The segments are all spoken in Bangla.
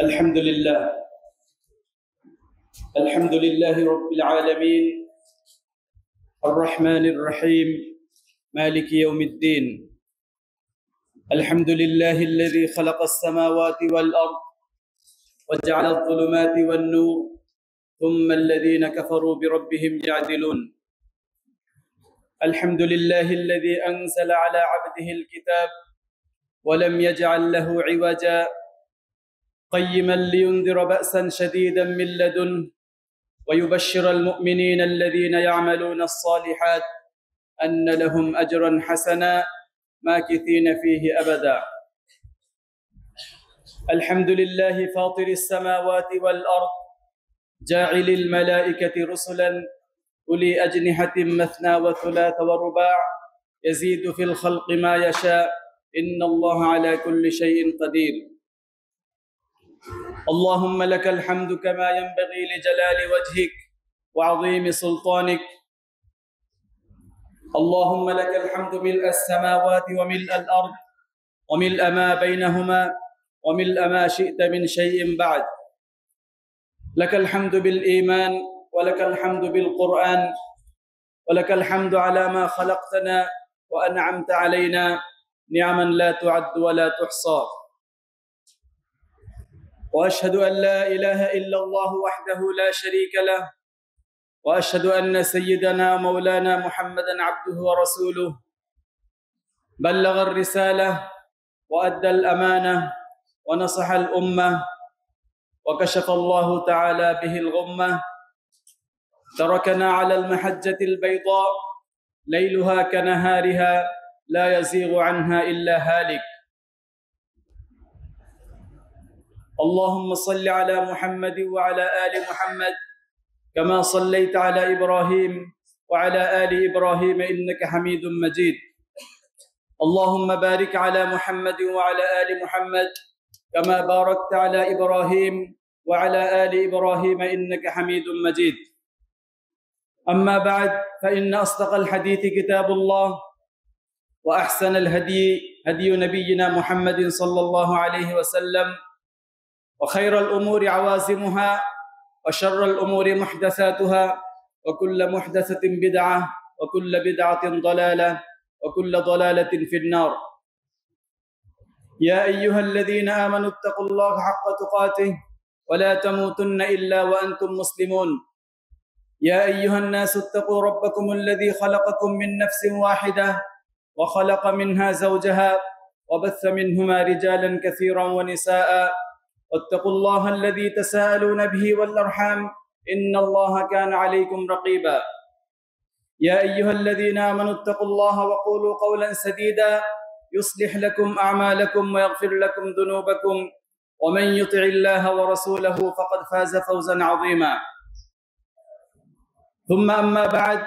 الحمد لله رب العالمين الرحمن الرحيم مالك يوم الدين. الحمد لله الذي خلق السماوات والأرض وجعل الظلمات والنور ثم الذين كفروا بربهم يعدلون. الحمد لله الذي أنزل على عبده الكتاب ولم يجعل له عوجا قيما لينذر بأسا شديدا من لدنه ويبشر المؤمنين الذين يعملون الصالحات أن لهم أجرا حسنا ماكثين فيه أبدا. الحمد لله فاطر السماوات والأرض جاعل الملائكة رسلا أولي أجنحة مثنى وثلاث ورباع يزيد في الخلق ما يشاء إن الله على كل شيء قدير. اللهم لك الحمد كما ينبغي لجلال وجهك وعظيم سلطانك. اللهم لك الحمد ملء السماوات وملء الأرض وملء ما بينهما وملء ما شئت من شيء بعد. لك الحمد بالإيمان ولك الحمد بالقرآن ولك الحمد على ما خلقتنا وأنعمت علينا نعما لا تعد ولا تحصى. وأشهد أن لا إله إلا الله وحده لا شريك له وأشهد أن سيدنا مولانا محمدا عبده ورسوله بلغ الرسالة وأدى الأمانة ونصح الأمة وكشف الله تعالى به الغمة. تركنا على المحجة البيضاء ليلها كنهارها لا يزيغ عنها إلا هالك. اللهم صل على محمد وعلى آل محمد كما صليت على إبراهيم وعلى آل إبراهيم إنك حميد مجيد. اللهم بارك على محمد وعلى آل محمد كما باركت على إبراهيم وعلى آل إبراهيم إنك حميد مجيد. أما بعد فإن أصدق الحديث كتاب الله وأحسن الهدي هدي نبينا محمد صلى الله عليه وسلم وخير الأمور عوازمها وشر الأمور محدثاتها وكل محدثة بدعة وكل بدعة ضلالة وكل ضلالة في النار. يا أيها الذين آمنوا اتقوا الله حق تقاته ولا تموتن إلا وأنتم مسلمون. يا أيها الناس اتقوا ربكم الذي خلقكم من نفس واحدة وخلق منها زوجها وبث منهما رجالا كثيرا ونساء واتقوا الله الذي تساءلون به والأرحام إن الله كان عليكم رقيبا. يا أيها الذين آمنوا اتقوا الله وقولوا قولا سديدا يصلح لكم أعمالكم ويغفر لكم ذنوبكم ومن يطع الله ورسوله فقد فاز فوزا عظيما. ثم أما بعد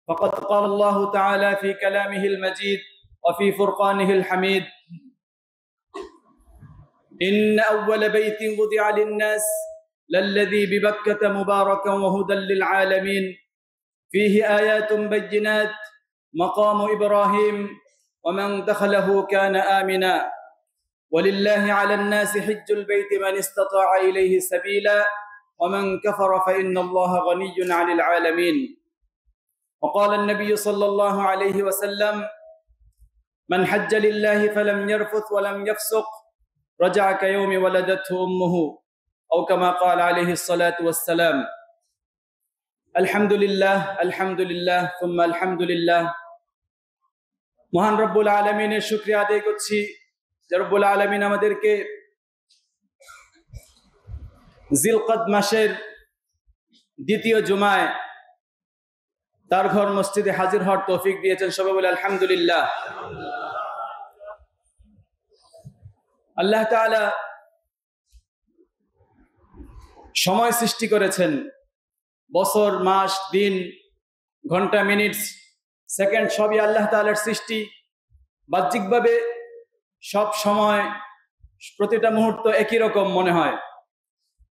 فقد قال الله تعالى في كلامه المجيد وفي فرقانه الحميد: إن أول بيت وضع للناس للذي ببكة مباركا وهدى للعالمين فيه آيات بينات مقام إبراهيم ومن دخله كان آمنا ولله على الناس حج البيت من استطاع إليه سبيلا ومن كفر فإن الله غني عن العالمين. وقال النبي صلى الله عليه وسلم: من حج لله فلم يرفث ولم يفسق رجع كيوم ولدته أمه أو كما قال عليه الصلاة والسلام. الحمد لله ثم الحمد لله. মহান রব্বুল আলামিনের শুকরিয়া আদায় করছি যে রব্বুল আলামিন আমাদেরকে জিলকদ মাসের দ্বিতীয় জুমায় তার ঘর মসজিদে হাজির হওয়ার তৌফিক দিয়েছেন। সবাই বলে আলহামদুলিল্লাহ। আল্লাহ তাআলা সময় সৃষ্টি করেছেন, বছর, মাস, দিন, ঘন্টা, মিনিট, সেকেন্ড সবই আল্লাহ তাআলার সৃষ্টি। বাহ্যিকভাবে সব সময় প্রতিটা মুহূর্ত একই রকম মনে হয়,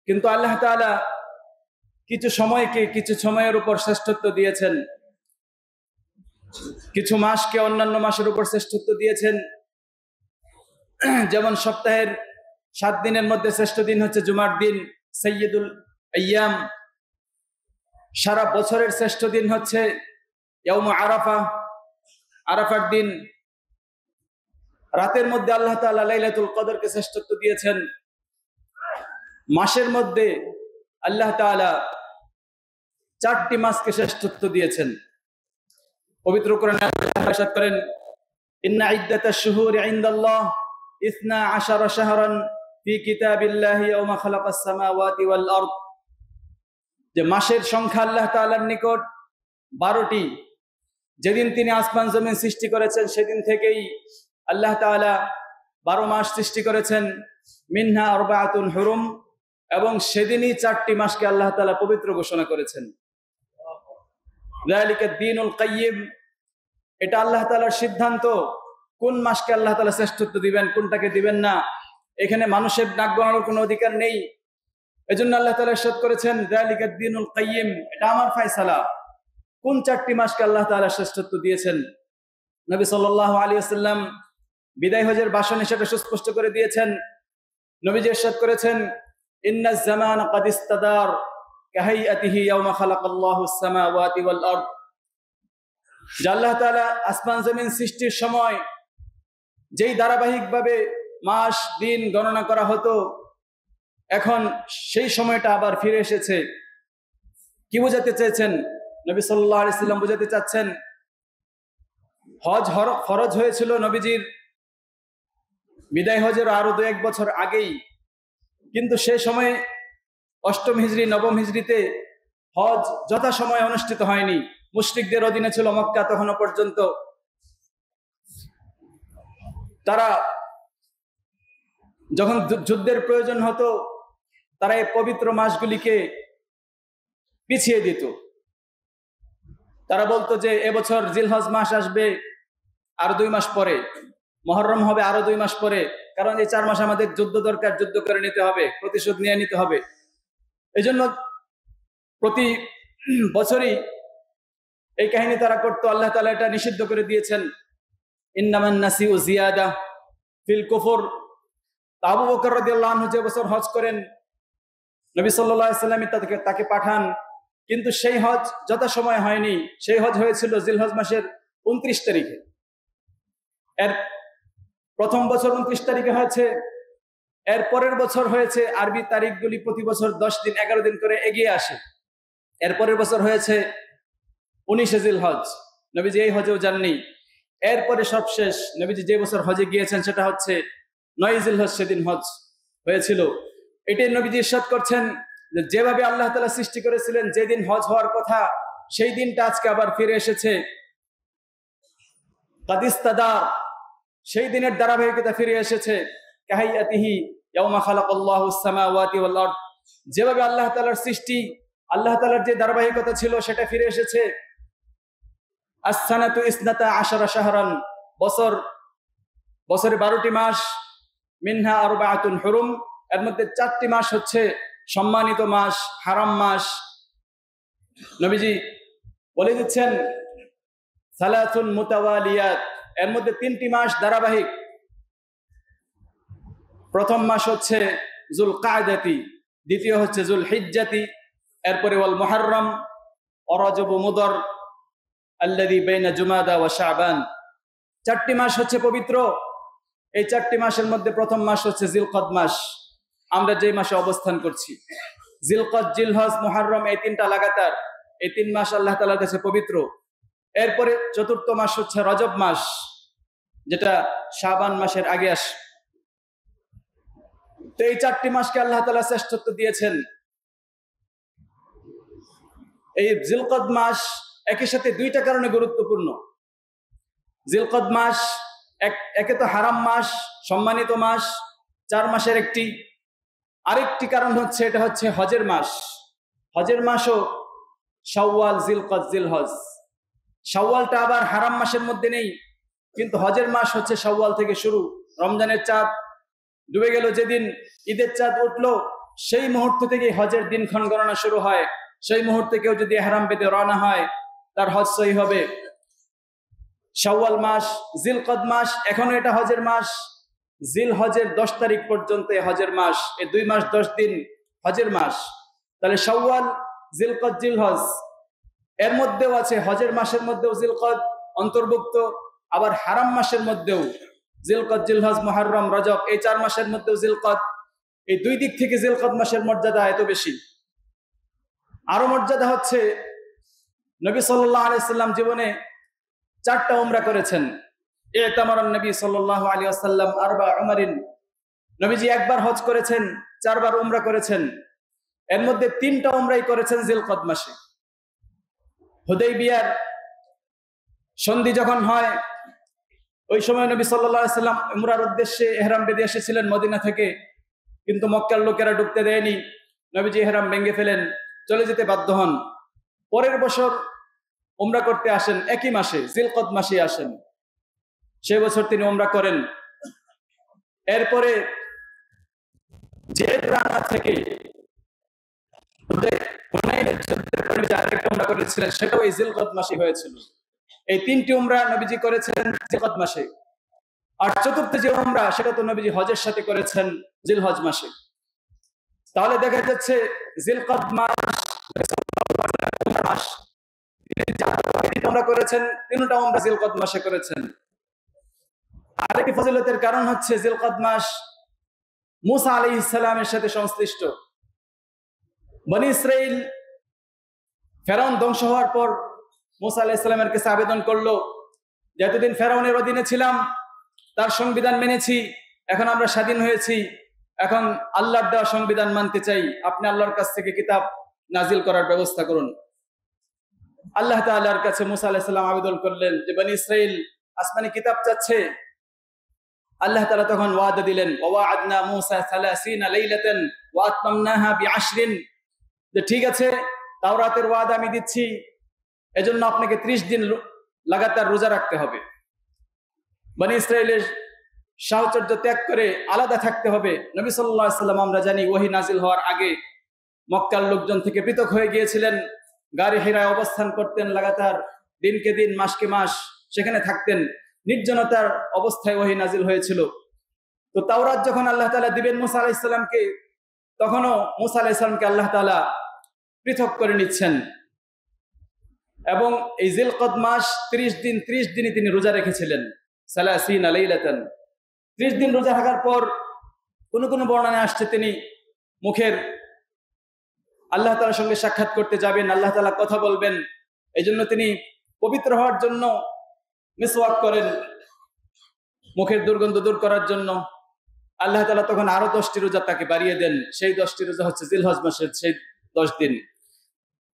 কিন্তু আল্লাহ তাআলা কিছু সময়কে কিছু সময়ের উপর শ্রেষ্ঠত্ব দিয়েছেন, কিছু মাসকে অন্যান্য মাসের উপর শ্রেষ্ঠত্ব দিয়েছেন। যেমন সপ্তাহের 7 দিনের মধ্যে শ্রেষ্ঠ দিন হচ্ছে জুমার দিন, সাইয়্যিদুল আইয়াম। সারা বছরের শ্রেষ্ঠ দিন হচ্ছে ইয়াউম আরাফা, আরাফার দিন। রাতের মধ্যে আল্লাহ তাআলা লাইলাতুল কদরকে শ্রেষ্ঠত্ব দিয়েছেন। মাসের মধ্যে আল্লাহ তাআলা 4টি মাসকে শ্রেষ্ঠত্ব দিয়েছেন। পবিত্র কোরআনে আল্লাহ ইরশাদ করেন, ইন্না ইদ্দাতাশ শুহুরি ইনদাল্লাহ 12 শাহরান ফি কিতাবিল্লাহি ইয়াওমা খালাকাস সামাওয়াতি ওয়াল আরদ। যে মাসের সংখ্যা আল্লাহ তাআলার নিকট 12টি। যেদিন তিনি আসমান জমিন সৃষ্টি করেছেন সেদিন থেকেই আল্লাহ তাআলা 12 মাস সৃষ্টি করেছেন। মিনহা আরবাআতুন হুরুম, এবং সেদিনই 4টি মাসকে আল্লাহ তাআলা পবিত্র ঘোষণা করেছেন। যালিকা দ্বীনুল কাইয়্যিম, এটা আল্লাহ তাআলার সিদ্ধান্ত। কোন মাসকে আল্লাহ তাআলা শ্রেষ্ঠত্ব দিবেন, কোনটাকে দিবেন না, এখানে মানুষের নাক গলানোর কোনো অধিকার নেই। এজন্য আল্লাহ তাআলা ইরশাদ করেছেন, যালিকা দ্বীনুল কাইয়্যিম, এটা আমার ফয়সালা। কোন 4টি মাসকে আল্লাহ তাআলা শ্রেষ্ঠত্ব দিয়েছেন? নবী সাল্লাল্লাহু আলাইহি ওয়াসাল্লাম বিদায় হজের ভাষণে সেটা সুস্পষ্ট করে দিয়েছেন। নবীজি ইরশাদ করেছেন, ইন্নাজ জামানা ক্বাদ ইস্তাদার কাহাইয়াতিহি ইয়াওমা খালাকাল্লাহুস সামাওয়াতি ওয়াল আরদ। যে আল্লাহ তাআলা আসমান জমিন সৃষ্টির সময় যেই ধারাবাহিকভাবে মাস দিন গণনা করা হতো, এখন সেই সময়টা আবার ফিরে এসেছে। কি বোঝাতে চেয়েছেন? নবী সাল্লাল্লাহু আলাইহি ওয়াসাল্লাম বোঝাতে চাচ্ছেন, হজ ফরজ হয়েছিল নবীজির বিদায় হজের আরো 2-1 বছর আগেই, কিন্তু সে সময়ে 8ম হিজরি 9ম হিজরিতে হজ যথাসময়ে অনুষ্ঠিত হয়নি। মুশরিকদের অধীনে ছিল মক্কা তখনও পর্যন্ত। তারা যখন যুদ্ধের প্রয়োজন হতো, তারা এই পবিত্র মাসগুলিকে পিছিয়ে দিত। তারা বলতো যে এবছর জিলহজ মাস আসবে আরো 2 মাস পরে, মুহররম হবে আরো 2 মাস পরে, কারণ এই 4 মাস আমাদের যুদ্ধ দরকার, যুদ্ধ করে নিতে হবে, প্রতিশোধ নিয়ে নিতে হবে। এই জন্য প্রতি বছরই এই কাহিনী তারা করতো। আল্লাহ তাআলা এটা নিষিদ্ধ করে দিয়েছেন, ইন্নামান নাসিউ জিয়াদা ফিল কুফর। আবু বকর রাদিয়াল্লাহু আনহু যে বছর হজ করেন, নবী সাল্লাল্লাহু আলাইহি ওয়াসাল্লাম তাকে পাঠান, কিন্তু সেই হজ যথাসময়ে হয়নি। সেই হজ হয়েছিল জিলহজ মাসের 29 তারিখে। এর প্রথম বছর 29 তারিখে হয়েছে, এর পরের বছর হয়েছে, আরবি তারিখগুলি প্রতি বছর 10 দিন 11 দিন করে এগিয়ে আসে। এর পরের বছর হয়েছে 19 জিলহজ, নবীজি এই হজেও যাননি। এরপরে সবশেষ নবীজি যে বছর হজে গিয়েছেন সেটা হচ্ছে 9 জিলহজ, সেদিন হজ হয়েছিল। এটাই নবীজি ইরশাদ করছেন যে যেভাবে আল্লাহ তাআলা সৃষ্টি করেছিলেন, যেদিন হজ হওয়ার কথা সেই দিনটা আজকে আবার ফিরে এসেছে। ক্বাদ ইস্তাদার, সেই দিনের ধারাবাহিকতা ফিরে এসেছে। কাহাইয়াতিহি ইয়াওমা খালাকাল্লাহুস সামাওয়াতি ওয়াল আরদ, যেভাবে আল্লাহ তাআলার সৃষ্টি, আল্লাহ তাআলার যে ধারাবাহিকতা ছিল সেটা ফিরে এসেছে। as-sanatu 12 শাহরান, বছরে 12টি মাস। মিনহা আরবাআতুন হুরুম, এর মধ্যে 4টি মাস হচ্ছে সম্মানিত মাস, হারাম মাস। নবীজি বলে দিচ্ছেন, সালাতুন মুতাওয়ালিয়াত, এর মধ্যে 3টি মাস ধারাবাহিক। প্রথম মাস হচ্ছে যুলকাদাতি, দ্বিতীয় হচ্ছে যুলহিজ্জাতি, এরপরে ওয়াল মুহররম, রজব, মুদর, আল্লাযী বাইনা জুমাদা ওয়া শাবান। 4টি মাস হচ্ছে পবিত্র। এই 4টি মাসের মধ্যে প্রথম মাস হচ্ছে জিলকদ মাস, আমরা যে মাসে অবস্থান করছি। জিলকদ, জিলহজ, মুহররম, এই 3টা লাগাতার, এই 3 মাস আল্লাহ তাআলার কাছে পবিত্র। এরপরে চতুর্থ মাস হচ্ছে রজব মাস, যেটা শাবান মাসের আগে আসে। তো এই 4টি মাসকে আল্লাহ তাআলা শ্রেষ্ঠত্ব দিয়েছেন। এই জিলকদ মাস একই সাথে 2টা কারণে গুরুত্বপূর্ণ। জিলকদ মাস একে তো হারাম মাস, সম্মানিত মাস, 4 মাসের একটি। আরেকটি কারণ হচ্ছে এটা হচ্ছে হজের মাস। হজের মাসও শাওয়াল, জিলকদ, জিলহজ। শাওয়ালটা আবার হারাম মাসের মধ্যে নেই, কিন্তু হজের মাস হচ্ছে শাওয়াল থেকে শুরু। রমজানের চাঁদ ডুবে গেল যেদিন, ঈদের চাঁদ উঠলো, সেই মুহূর্ত থেকে হজের দিনক্ষণ গণনা শুরু হয়। সেই মুহূর্তে কেউ যদি ইহরাম বেঁধে রওনা হয়, তার হজ সহি হবে। শাওয়াল মাস, জিলকদ মাস, এখনো এটা হজের মাস। জিল হজের 10 তারিখ পর্যন্ত হজের মাস, এই 2 মাস 10 দিন হজের মাস। তাহলে শাওয়াল, জিলকদ, জিলহজ এর মধ্যেও আছে, হজের মাসের মধ্যেও জিলকদ অন্তর্ভুক্ত, আবার হারাম মাসের মধ্যেও জিলকদ, জিলহজ, মুহররম, রজব এই 4 মাসের মধ্যেও জিলকদ। এই 2 দিক থেকে জিলকদ মাসের মর্যাদা এত বেশি। আরো মর্যাদা হচ্ছে নবী সাল্লাল্লাহু আলাইহি ওয়াসাল্লাম জীবনে 4টা উমরা করেছেন। ইতামারান নবী সাল্লাল্লাহু আলাইহি ওয়াসাল্লাম আরবা উমারিন, নবীজি একবার হজ করেছেন, 4 বার উমরা করেছেন। এর মধ্যে 3টা উমরাই করেছেন জিলকদ মাসে। হুদাইবিয়ার সন্ধি যখন হয়, ওই সময় নবী সাল্লাল্লাহু আলাইহি ওয়াসাল্লাম উমরার উদ্দেশ্যে ইহরাম বেঁধে এসেছিলেন মদিনা থেকে, কিন্তু মক্কার লোকেরা ঢুকতে দেয়নি। নবীজি ইহরাম ভেঙে ফেলেন, চলে যেতে বাধ্য হন। পরের বছর উমরা করতে আসেন, একই মাসে জিলকদ মাসে আসেন। সেই বছর তিনি উমরা করেন। এরপরে জেলরানা থেকে আরেকটা উমরা করেছিলেন, সেটাও এই জিলকদ মাসে হয়েছিল। এই 3টি উমরা নবীজি করেছিলেন জিলকদ মাসে। আর 4র্থ যে উমরা, সেটা তো নবীজি হজের সাথে করেছেন জিলহজ মাসে। তাহলে দেখা যাচ্ছে জিলকদ মাস উমরা করেছেন, 3টা উমরা জিলকদ মাসে করেছেন। আরেকটি ফজিলতের কারণ হচ্ছে জিলকদ মাস মুসা আলাইহিস সালামের সাথে সংশ্লিষ্ট। বনি ইসরাইল ফেরাউন ধ্বংস হওয়ার পর মুসা আলাইহিস সালামের কাছে আবেদন করলো, যে এতদিন ফেরাউনের অধীনে ছিলাম, তার সংবিধান মেনেছি, এখন আমরা স্বাধীন হয়েছি, এখন আল্লাহর দেওয়া সংবিধান মানতে চাই, আপনি আল্লাহর কাছ থেকে কিতাব নাজিল করার ব্যবস্থা করুন। আল্লাহ তাআলার কাছে মুসা আলাইহিস সালাম আবেদন করলেন যে বনি ইসরাইল আসমানি কিতাব চাচ্ছে। আল্লাহ তাআলা তখন ওয়াদা দিলেন, ওয়া'আদনা মূসা 30 লাইলাতান ওয়া আতমামনাহা বি10, যে ঠিক আছে, তাওরাতের ওয়াদা আমি দিচ্ছি, এজন্য আপনাকে 30 দিন লাগাতার রোজা রাখতে হবে। বনি ইসরাইলের সাহচর্য ত্যাগ করে আলাদা থাকতে হবে। নবী সাল্লাল্লাহু আলাইহি ওয়াসাল্লাম আমরা জানি ওহী নাজিল হওয়ার আগে মক্কার লোকজন থেকে পৃথক হয়ে গিয়েছিলেন, গারে হিরায় অবস্থান করতেন, লাগাতার দিনকে দিন মাসকে মাস সেখানে থাকতেন, নির্জনতার অবস্থায় ওহী নাজিল হয়েছিল। তো তাওরাত যখন আল্লাহ তাআলা দিবেন মুসা আলাইহিস সালামকে, তখনও মুসা আলাইহিস সালামকে আল্লাহ তাআলা পৃথক করে নিচ্ছেন। এবং এই জিলকদ মাস 30 দিনই তিনি রোজা রেখেছিলেন, 30 লাইলাতান। 30 দিন রোজা থাকার পর কোন কোন বর্ণনায় আসছে তিনি মুখের আল্লাহ তাআলার সঙ্গে সাক্ষাৎ করতে যাবেন, আল্লাহ তাআলা কথা বলবেন, এই জন্য তিনি পবিত্র হওয়ার জন্য মিসওয়াক করেন, মুখের দুর্গন্ধ দূর করার জন্য। আল্লাহ তাআলা তখন আরো 10টি রোজা তাকে বাড়িয়ে দেন। সেই 10টি রোজা হচ্ছে জিলহজ মাসের সেই 10 দিন।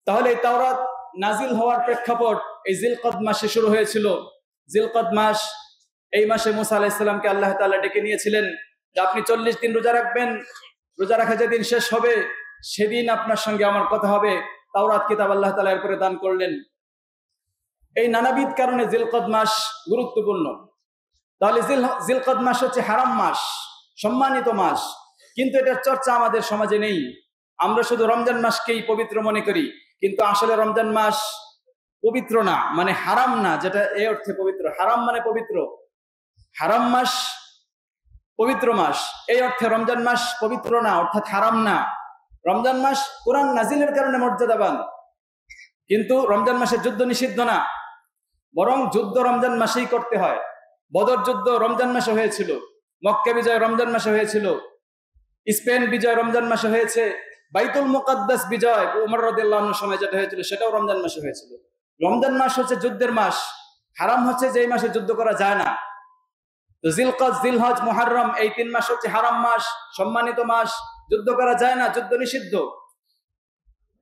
তাহলে এই তাওরাত নাজিল হওয়ার প্রেক্ষাপট এই জিলকদ মাসে শুরু হয়েছিল। জিলকদ মাস, এই মাসে মুসা আলাইহিস সালামকে আল্লাহ তাআলা ডেকে নিয়েছিলেন যে আপনি 40 দিন রোজা রাখবেন, রোজা রাখা যেদিন শেষ হবে সেদিন আপনার সঙ্গে আমার কথা হবে। তাওরাত কিতাব আল্লাহ তাআলা এরপরে দান করলেন। এই নানাবিধ কারণে জিলকদ মাস গুরুত্বপূর্ণ। তাহলে জিলকদ মাস হচ্ছে হারাম মাস, সম্মানিত মাস, কিন্তু এটার চর্চা আমাদের সমাজে নেই। আমরা শুধু রমজান মাসকেই পবিত্র মনে করি, কিন্তু আসলে রমজান মাস পবিত্র না, মানে হারাম না, যেটা এই অর্থে পবিত্র। হারাম মানে পবিত্র, হারাম মাস পবিত্র মাস, এই অর্থে রমজান মাস পবিত্র না, অর্থাৎ হারাম না। রমজান মাস কোরআন নাজিলের কারণে মর্যাদাবান, কিন্তু রমজান মাসে যুদ্ধ নিষিদ্ধ না, বরং যুদ্ধ রমজান মাসেই করতে হয়। বদর যুদ্ধ রমজান মাসে হয়েছিল, মক্কা বিজয় রমজান মাসে হয়েছিল, স্পেন বিজয় রমজান মাসে হয়েছে, বাইতুল মুকাদ্দাস বিজয় ওমর রাদিয়াল্লাহু আনহুর সময় যেটা হয়েছিল সেটাও রমজান মাসে হয়েছিল। রমজান মাস হচ্ছে যুদ্ধের মাস, হারাম হচ্ছে যেই মাসে যুদ্ধ করা যায় না। তো জিলকদ, জিলহজ, মুহররম এই 3 মাস হচ্ছে হারাম মাস, সম্মানিত মাস, যুদ্ধ করা যায় না, যুদ্ধ নিষিদ্ধ,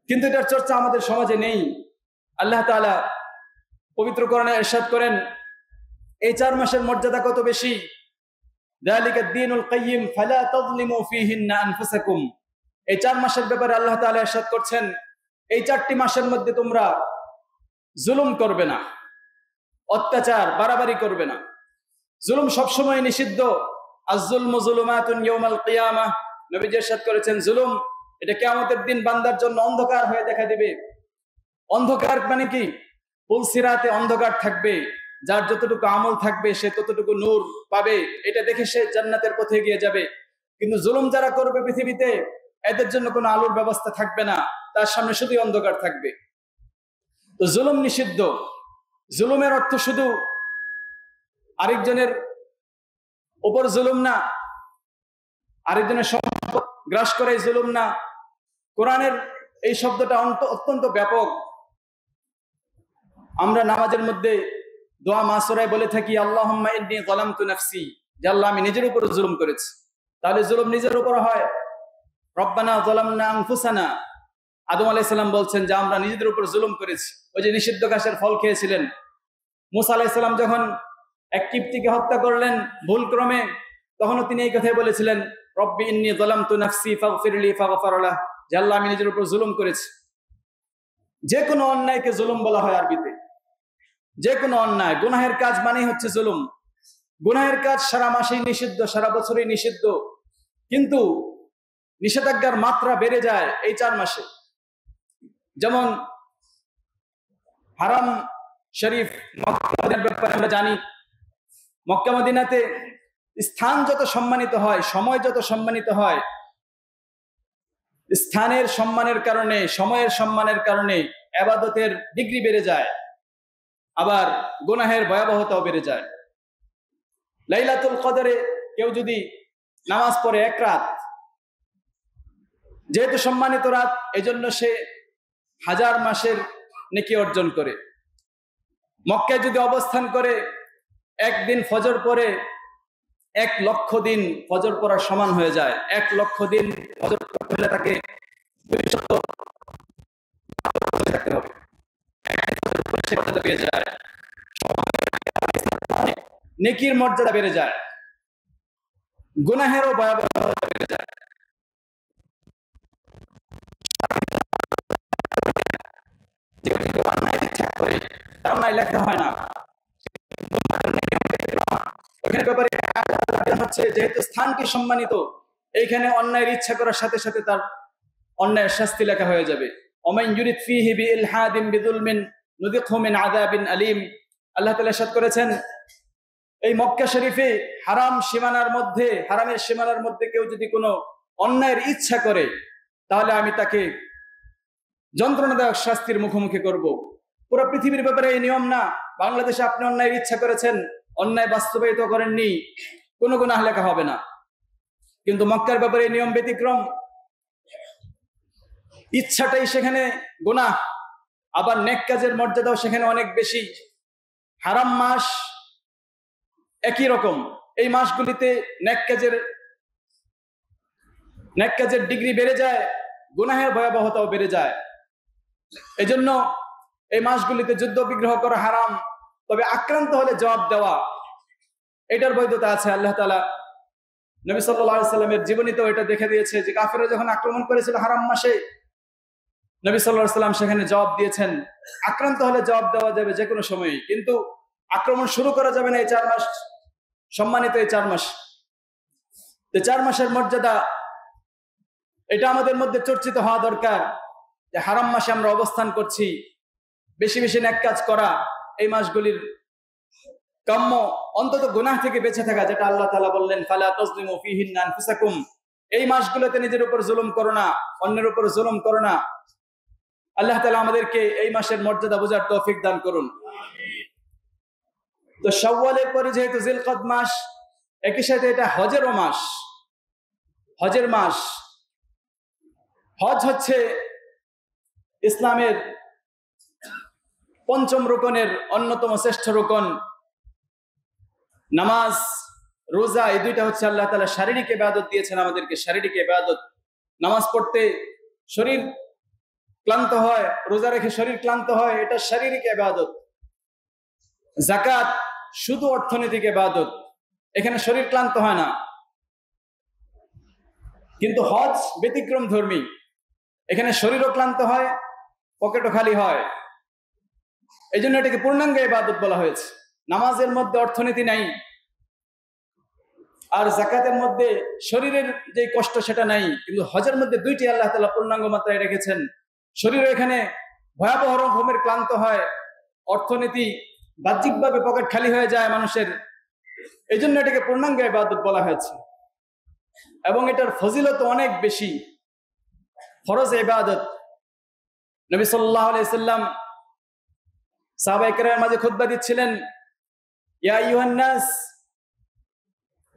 কিন্তু এটার চর্চা আমাদের সমাজে নেই। আল্লাহ তাআলা পবিত্র কোরআনে ইরশাদ করেন এই 4 মাসের মর্যাদা কত বেশি। যালিকা দ্বীনুল কাইয়্যিম ফালা তাযলিমু ফীহিন্না আনফুসাকুম। এই 4 মাসের ব্যাপারে আল্লাহ তাআলা ইরশাদ করছেন এই 4টি মাসের মধ্যে তোমরা জুলুম করবে না, অত্যাচার বাড়াবাড়ি করবে না। জুলুম সবসময় নিষিদ্ধ। আয-যুলমু যুলুমাতুন ইয়াওমাল কিয়ামাহ, নবী ইরশাদ করেছেন জুলুম এটা কিয়ামতের দিন বান্দার জন্য অন্ধকার হয়ে দেখা দিবে। অন্ধকার মানে কি? পুলসিরাতে অন্ধকার থাকবে, যার যতটুকু আমল থাকবে সে ততটুকু নূর পাবে, এটা দেখে সে জান্নাতের পথে এগিয়ে যাবে। কিন্তু জুলুম যারা করবে পৃথিবীতে, এদের জন্য কোনো আলোর ব্যবস্থা থাকবে না, তার সামনে শুধুই অন্ধকার থাকবে। তো জুলুম নিষিদ্ধ। জুলুমের অর্থ শুধু আরেকজনের উপর জুলুম না, আরেকজনের সম্পদ গ্রাস করাই জুলুম না। কোরআনের এই শব্দটা অত্যন্ত ব্যাপক। আমরা নামাজের মধ্যে দোয়া মাসুরায় বলে থাকি, আল্লাহুম্মা ইন্নী যালামতু নাফসি, যে আল্লাহ আমি নিজের উপর জুলুম করেছি। তাহলে জুলুম নিজের উপর হয়। রব্বানা যালামনা আনফুসানা, আদম আলাইহিস সালাম বলছেন যে আমরা নিজেদের উপর জুলুম করেছি। ওই যে নিষিদ্ধ গাছের ফল খেয়েছিলেন। মুসা আলাইহিস সালাম যখন এক কিপ্তিকে হত্যা করলেন ভুলক্রমে, তখনও তিনি এই কথাই বলেছিলেন, রব্বি ইন্নী যালামতু নাফসি ফাগফিরলি ফাগফারা লাহ, যে আল্লাহ আমি নিজের উপর জুলুম করেছি। যে কোনো অন্যায়কে জুলুম বলা হয় আরবিতে। যে কোনো অন্যায়, গুনাহের কাজ মানেই হচ্ছে জুলুম। গুনাহের কাজ সারা মাসেই নিষিদ্ধ, সারা বছরই নিষিদ্ধ, কিন্তু নিষেধাজ্ঞার মাত্রা বেড়ে যায় এই 4 মাসে। যেমন হারাম শরীফ মক্কার ব্যাপারে আমরা জানি, মক্কা মদিনাতে স্থান যত সম্মানিত হয়, সময় যত সম্মানিত হয়, স্থানের সম্মানের কারণে, সময়ের সম্মানের কারণে ইবাদতের ডিগ্রি বেড়ে যায়, আবার গুনাহের ভয়াবহতাও বেড়ে যায়। লাইলাতুল কদরে কেউ যদি নামাজ পড়ে 1 রাত, যেহেতু সম্মানিত রাত, এজন্য সে 1000 মাসের নেকি অর্জন করে। মক্কায় যদি অবস্থান করে একদিন ফজর পড়ে 1 লক্ষ দিন ফজর পড়ার সমান হয়ে যায়। 1 লক্ষ দিন ফজর পড়লে তাকে 200 থাকতে হবে, পেয়ে যায়। নেকির মর্যাদা বেড়ে যায়, গুনাহেরও ভয়াবহতা বেড়ে যায়। লেখা হয় না ব্যাপারে হচ্ছে, যেহেতু স্থানটি সম্মানিত, এইখানে অন্যায়ের ইচ্ছা করার সাথে সাথে তার অন্যায়ের শাস্তি লেখা হয়ে যাবে। ওমান ইউরিদ ফীহি বিইলহাদিন বিযুলমিন নুযিকহু মিন আযাবিন আলীম। আল্লাহ তাআলা ইরশাদ করেছেন, এই মক্কা শরীফে হারামের সীমানার মধ্যে কেউ যদি কোনো অন্যায়ের ইচ্ছা করে, তাহলে আমি তাকে যন্ত্রণাদায়ক শাস্তির মুখোমুখি করব। পুরো পৃথিবীর ব্যাপারে এই নিয়ম না। বাংলাদেশে আপনি অন্যায়ের ইচ্ছা করেছেন, অন্যায় বাস্তবায়িত করেননি, কোনো গুনাহ লেখা হবে না। কিন্তু মক্কার ব্যাপারে এই নিয়ম ব্যতিক্রম। ইচ্ছাটাই সেখানে গুনাহ, আবার নেক কাজের মর্যাদাও সেখানে অনেক বেশি। হারাম মাস একই রকম, এই মাসগুলিতে নেক কাজের ডিগ্রি বেড়ে যায়, গুনাহের ভয়াবহতাও বেড়ে যায়। এজন্য এই মাসগুলিতে যুদ্ধ বিগ্রহ করা হারাম, তবে আক্রান্ত হলে জবাব দেওয়া, এটার বৈধতা আছে। আল্লাহ তাআলা নবী সাল্লাল্লাহু আলাইহি সাল্লামের জীবনীতেও এটা দেখে দিয়েছে যে কাফেররা যখন আক্রমণ করেছিল হারাম মাসে, নবী সাল্লাল্লাহু আলাইহি সাল্লাম সেখানে জবাব দিয়েছেন। আক্রান্ত হলে জবাব দেওয়া যাবে যে কোনো সময়ই, কিন্তু আক্রমণ শুরু করা যাবে না এই 4 মাস, সম্মানিত এই 4 মাস। তো 4 মাসের মর্যাদা এটা আমাদের মধ্যে চর্চিত হওয়া দরকার, যে হারাম মাসে আমরা অবস্থান করছি, বেশি বেশি নেক কাজ করা, এই মাসগুলির কাম্য অন্তত গুনাহ থেকে বেঁচে থাকা, যেটা আল্লাহ তাআলা বললেন, ফালা তাজলিমু ফীহিন্না আনফুসাকুম। এই মাসগুলোতে নিজের উপর জুলুম করো না, অন্যের উপর জুলুম করো না। আল্লাহ তাআলা আমাদেরকে এই মাসের মর্যাদা বোঝার তৌফিক দান করুন। তো শাওয়ালের পরে যেহেতু জিলকদ মাস, একই সাথে এটা হজেরও মাস, হজের মাস। হজ হচ্ছে ইসলামের 5ম রুকনের অন্যতম শ্রেষ্ঠ রুকন। নামাজ, রোজা, এই দুইটা হচ্ছে আল্লাহ তাআলা শারীরিক ইবাদত দিয়েছেন আমাদেরকে, শারীরিক ইবাদত। নামাজ পড়তে শরীর ক্লান্ত হয়, রোজা রেখে শরীর ক্লান্ত হয়, এটা শারীরিক ইবাদত। যাকাত শুধু অর্থনৈতিক ইবাদত, এখানে শরীর ক্লান্ত হয় না। কিন্তু হজ ব্যতিক্রম ধর্মী, এখানে শরীরও ক্লান্ত হয়, পকেটও খালি হয়। এই জন্য এটাকে পূর্ণাঙ্গ ইবাদত বলা হয়েছে। নামাজের মধ্যে অর্থনীতি নাই, আর যাকাতের মধ্যে শরীরের যে কষ্ট সেটা নাই, কিন্তু হজের মধ্যে দুইটি আল্লাহ তাআলা পূর্ণাঙ্গ মাত্রায় রেখেছেন। শরীর এখানে ভয়াবহ রকমের ক্লান্ত হয়, অর্থনীতি বাহ্যিকভাবে পকেট খালি হয়ে যায় মানুষের, এই জন্য এটাকে পূর্ণাঙ্গ ইবাদত বলা হয়েছে এবং এটার ফজিলত অনেক বেশি। ফরজ ইবাদত। নবী সাল্লাল্লাহু আলাইহি সাল্লাম সাহাবায়ে কেরামের মাঝে খুতবা দিচ্ছিলেন, ইয়া আইয়ুহান নাস,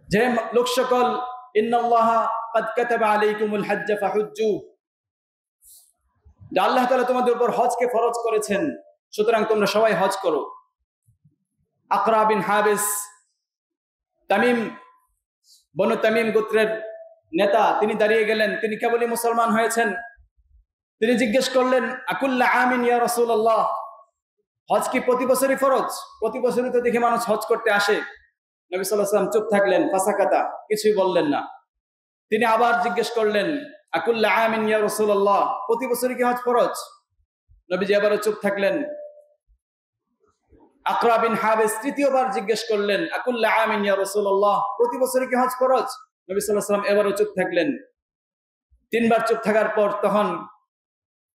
যে লোক সকল, ইন্নাল্লাহা ক্বাদ কাতাবা আলাইকুমুল হজ্জ ফাহুজ্জু, যে আল্লাহ তাআলা তোমাদের উপর হজকে ফরজ করেছেন, সুতরাং তোমরা সবাই হজ করো। আকরা বিন হাবিস, বনু তামিম গোত্রের নেতা, তিনি দাঁড়িয়ে গেলেন, তিনি কেবলই মুসলমান হয়েছেন। তিনি জিজ্ঞেস করলেন, আকুল্লা আমিন ইয়া রাসূলুল্লাহ, হজ কি প্রতি বছরই ফরজ? প্রতি বছরই তো দেখি মানুষ হজ করতে আসে। নবী সাল্লাল্লাহু আলাইহি ওয়াসাল্লাম চুপ থাকলেন, ফাসাকাতা, কিছুই বললেন না। তিনি আবার জিজ্ঞেস করলেন, আকুল্লা আমিন ইয়া রাসূলুল্লাহ, প্রতি বছরই কি হজ ফরজ? নবীজি আবারও চুপ থাকলেন। আকরা বিন হাবিস তৃতীয়বার জিজ্ঞেস করলেন, আকুল্লা আমিন ইয়া রাসূলুল্লাহ, প্রতি বছরই কি হজ ফরজ? নবী সাল্লাল্লাহু আলাইহি ওয়াসাল্লাম এবারও চুপ থাকলেন। তিনবার চুপ থাকার পর তখন